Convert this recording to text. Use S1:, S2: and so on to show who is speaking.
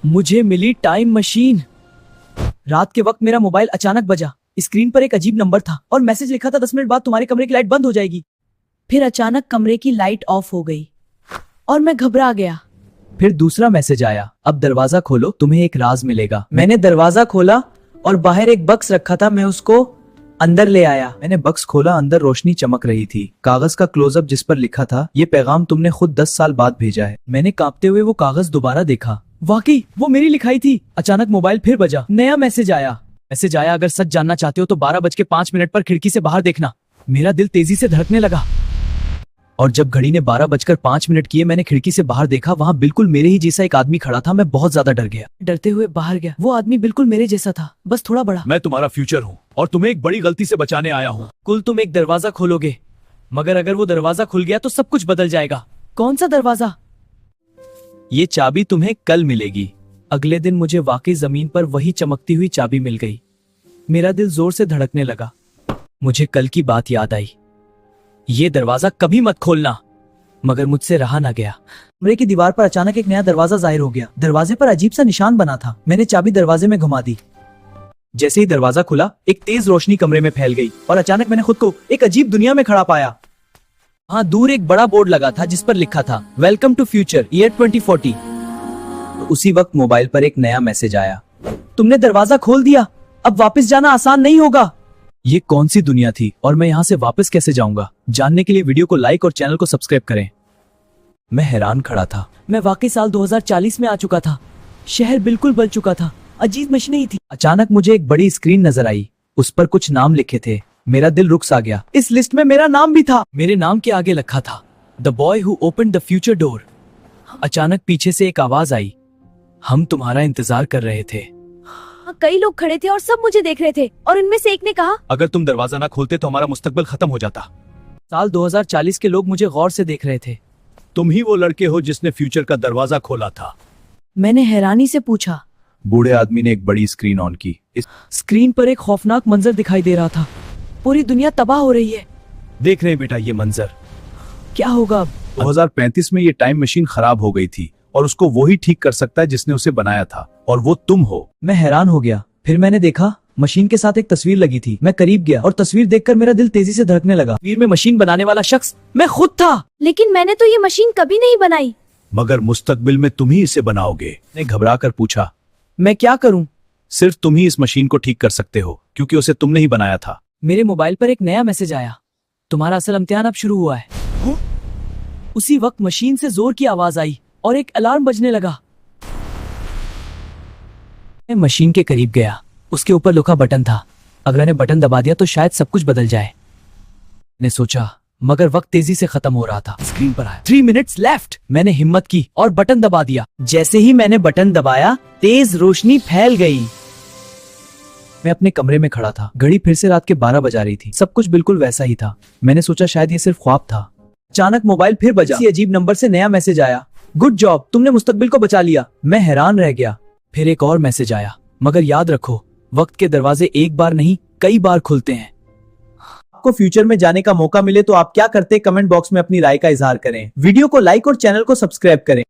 S1: मुझे मिली time machine. रात के वक्त मेरा मोबाइल अचानक बजा। स्क्रीन पर एक अजीब नंबर था और मैसेज लिखा था 10 मिनट बाद तुम्हारे कमरे की लाइट बंद हो जाएगी। फिर अचानक कमरे की लाइट ऑफ हो गई और मैं घबरा गया।
S2: फिर दूसरा मैसेज आया, अब दरवाजा खोलो, तुम्हें एक राज मिलेगा। मैंने दरवाजा खोला और बाहर एक बक्स रखा था, मैं उसको अंदर ले आया। मैंने बक्स खोला, अंदर रोशनी चमक रही थी। कागज का क्लोजअप जिस पर लिखा था, ये पैगाम तुमने खुद 10 साल बाद भेजा है। मैंने कांपते हुए वो कागज दोबारा देखा।
S1: वाकई वो मेरी लिखाई थी। अचानक मोबाइल फिर बजा। नया मैसेज आया, अगर सच जानना चाहते हो तो 12:05 पर खिड़की से बाहर देखना। मेरा दिल तेजी से धड़कने लगा और जब घड़ी ने 12:05 किए, मैंने खिड़की से बाहर देखा। वहाँ बिल्कुल मेरे ही जैसा एक आदमी खड़ा था। मैं बहुत ज्यादा डर गया।
S2: डरते हुए बाहर गया। वो आदमी बिल्कुल मेरे जैसा था, बस थोड़ा बड़ा।
S3: मैं तुम्हारा फ्यूचर हूँ और तुम्हें एक बड़ी गलती से बचाने आया हूँ।
S1: कुल तुम एक दरवाजा खोलोगे, मगर अगर वो दरवाजा खुल गया तो सब कुछ बदल जाएगा।
S2: कौन सा दरवाजा?
S1: ये चाबी तुम्हें कल मिलेगी। अगले दिन मुझे वाकई जमीन पर वही चमकती हुई चाबी मिल गई। मेरा दिल जोर से धड़कने लगा। मुझे कल की बात याद आई, ये दरवाजा कभी मत खोलना। मगर मुझसे रहा ना गया।
S2: कमरे की दीवार पर अचानक एक नया दरवाजा जाहिर हो गया। दरवाजे पर अजीब सा निशान बना था। मैंने चाबी दरवाजे में घुमा दी।
S1: जैसे ही दरवाजा खुला, एक तेज रोशनी कमरे में फैल गई और अचानक मैंने खुद को एक अजीब दुनिया में खड़ा पाया। हाँ, दूर एक बड़ा बोर्ड लगा था जिस पर लिखा था, वेलकम टू फ्यूचर ईयर 2040।
S2: उसी वक्त मोबाइल पर एक नया मैसेज आया,
S1: तुमने दरवाजा खोल दिया, अब वापस जाना आसान नहीं होगा।
S2: ये कौन सी दुनिया थी और मैं यहाँ से वापस कैसे जाऊंगा? जानने के लिए वीडियो को लाइक और चैनल को सब्सक्राइब करें। मैं हैरान खड़ा था।
S1: मैं वाकई साल 2040 में आ चुका था। शहर बिल्कुल बदल चुका था। अजीब मशीनें थी।
S2: अचानक मुझे एक बड़ी स्क्रीन नजर आई। उस पर कुछ नाम लिखे थे। मेरा दिल रुक सा गया।
S1: इस लिस्ट में मेरा नाम भी था। मेरे नाम के आगे लिखा था, the boy who opened the future door. अचानक पीछे से एक आवाज आई, हम तुम्हारा इंतजार कर रहे थे।
S4: कई लोग खड़े थे और सब मुझे देख रहे थे और इनमें से एक ने कहा,
S3: अगर तुम दरवाजा ना खोलते तो हमारा मुस्तकबिल खत्म हो जाता।
S1: साल 2040 के लोग मुझे गौर से देख रहे थे।
S3: तुम ही वो लड़के हो जिसने फ्यूचर का दरवाजा खोला था।
S4: मैंने हैरानी से पूछा।
S3: बूढ़े आदमी ने एक बड़ी स्क्रीन ऑन की। इस
S1: स्क्रीन पर एक खौफनाक मंजर दिखाई दे रहा था। पूरी दुनिया तबाह हो रही है।
S3: देख रहे हैं बेटा ये मंजर।
S1: क्या होगा अब?
S3: 2035 में ये टाइम मशीन खराब हो गई थी और उसको वो ही ठीक कर सकता है जिसने उसे बनाया था, और वो तुम हो।
S2: मैं हैरान हो गया। फिर मैंने देखा मशीन के साथ एक तस्वीर लगी थी। मैं करीब गया और तस्वीर देखकर मेरा दिल तेजी से धड़कने लगा।
S1: तस्वीर में मशीन बनाने वाला शख्स मैं खुद था।
S4: लेकिन मैंने तो ये मशीन कभी नहीं बनाई।
S3: मगर मुस्तकबिल में तुम ही इसे बनाओगे। ने घबरा कर पूछा,
S1: मैं क्या करूं?
S3: सिर्फ तुम ही इस मशीन को ठीक कर सकते हो, क्योंकि उसे तुमने ही बनाया था।
S1: मेरे मोबाइल पर एक नया मैसेज आया, तुम्हारा असल इम्तिहान अब शुरू हुआ है। उसी वक्त मशीन से जोर की आवाज आई और एक अलार्म बजने लगा। मैं मशीन के करीब गया। उसके ऊपर लिखा बटन था। अगर मैंने बटन दबा दिया तो शायद सब कुछ बदल जाए, मैंने सोचा। मगर वक्त तेजी से खत्म हो रहा था। स्क्रीन पर आया 3 मिनट्स लेफ्ट। मैंने हिम्मत की और बटन दबा दिया। जैसे ही मैंने बटन दबाया, तेज रोशनी फैल गई।
S2: मैं अपने कमरे में खड़ा था। घड़ी फिर से रात के 12 बजा रही थी। सब कुछ बिल्कुल वैसा ही था। मैंने सोचा शायद ये सिर्फ ख्वाब था। अचानक मोबाइल फिर बजा। किसी अजीब नंबर से नया मैसेज आया, गुड जॉब, तुमने मुस्तकबिल को बचा लिया। मैं हैरान रह गया। फिर एक और मैसेज आया, मगर याद रखो, वक्त के दरवाजे एक बार नहीं कई बार खुलते हैं।
S1: आपको फ्यूचर में जाने का मौका मिले तो आप क्या करते? कमेंट बॉक्स में अपनी राय का इजहार करें। वीडियो को लाइक और चैनल को सब्सक्राइब करें।